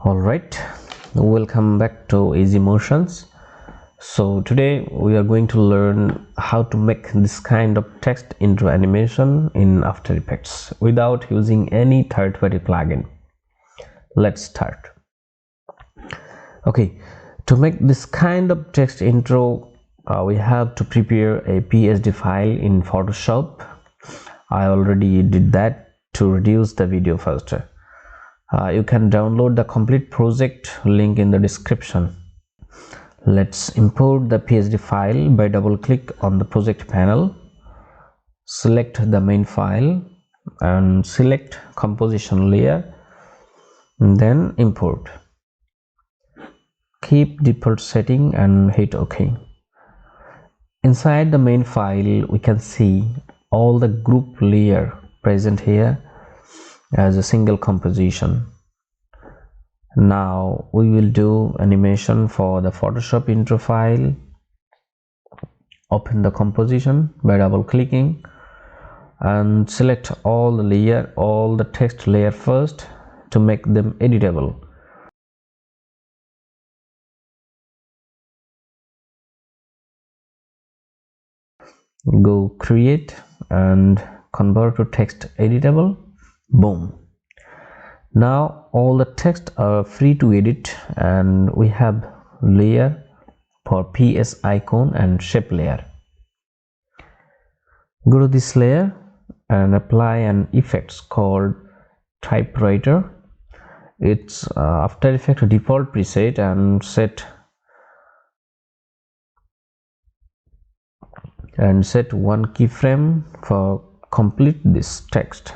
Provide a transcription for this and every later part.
Alright, welcome back to Easy Motions. So today we are going to learn how to make this kind of text intro animation in After Effects without using any third-party plugin. Let's start. Okay, to make this kind of text intro we have to prepare a PSD file in Photoshop. I already did that to reduce the video faster. You can download the complete project, link in the description. Let's import the PSD file by double click on the project panel, select the main file and select composition layer, and then import. Keep default setting and hit OK. Inside the main file we can see all the group layer present here as a single composition. Now we will do animation for the Photoshop intro file. Open the composition by double clicking and select all the text layer first to make them editable. Go create and convert to text editable. Boom. Now all the text are free to edit, and we have layer for PS icon and shape layer. Go to this layer and apply an effect called typewriter. It's After Effects default preset, and set one keyframe for complete this text.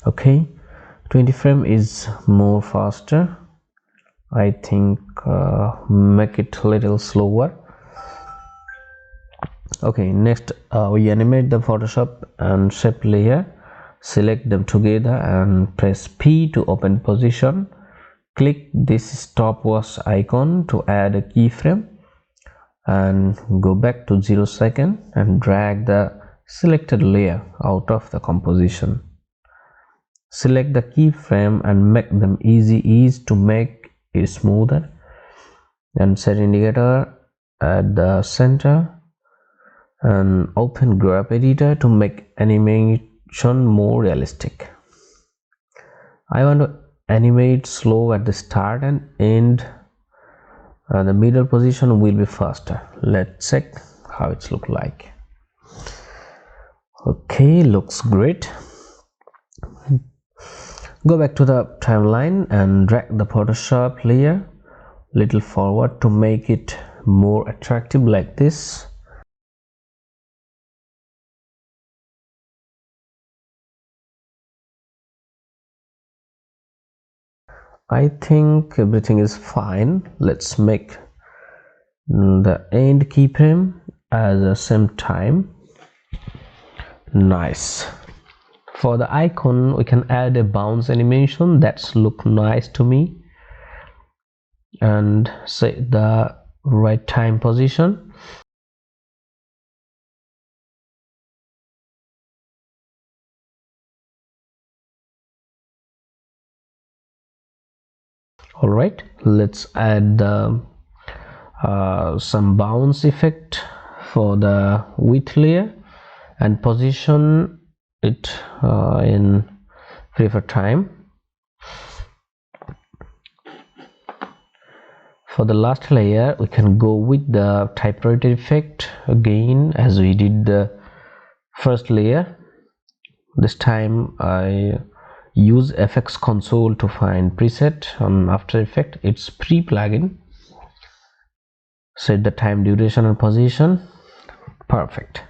Okay, 20 frame is more faster. I think make it a little slower. Okay, next we animate the Photoshop and shape layer. Select them together and press P to open position. Click this stopwatch icon to add a keyframe and go back to 0 second and drag the selected layer out of the composition. Select the keyframe and make them ease to make it smoother, and set indicator at the center and open graph editor to make animation more realistic. I want to animate slow at the start and end. The middle position will be faster. Let's check how it's look like. Okay, looks great. Go back to the timeline and drag the Photoshop layer little forward to make it more attractive, like this. I think everything is fine. Let's make the end keyframe at the same time. Nice. For the icon we can add a bounce animation that's look nice to me, and set the right time position. Alright, let's add some bounce effect for the width layer and position it in preferred time. For the last layer we can go with the typewriter effect again, as we did the first layer. This time I use FX console to find preset on After Effects. It's free plugin. Set the time, duration and position. Perfect.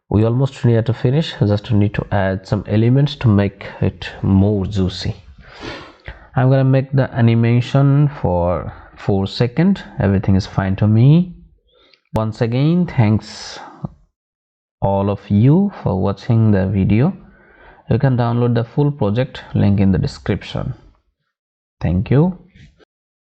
We almost near to finish. Just need to add some elements to make it more juicy. I'm gonna make the animation for 4 seconds. Everything is fine to me. Once again, thanks all of you for watching the video. You can download the full project, link in the description. Thank you.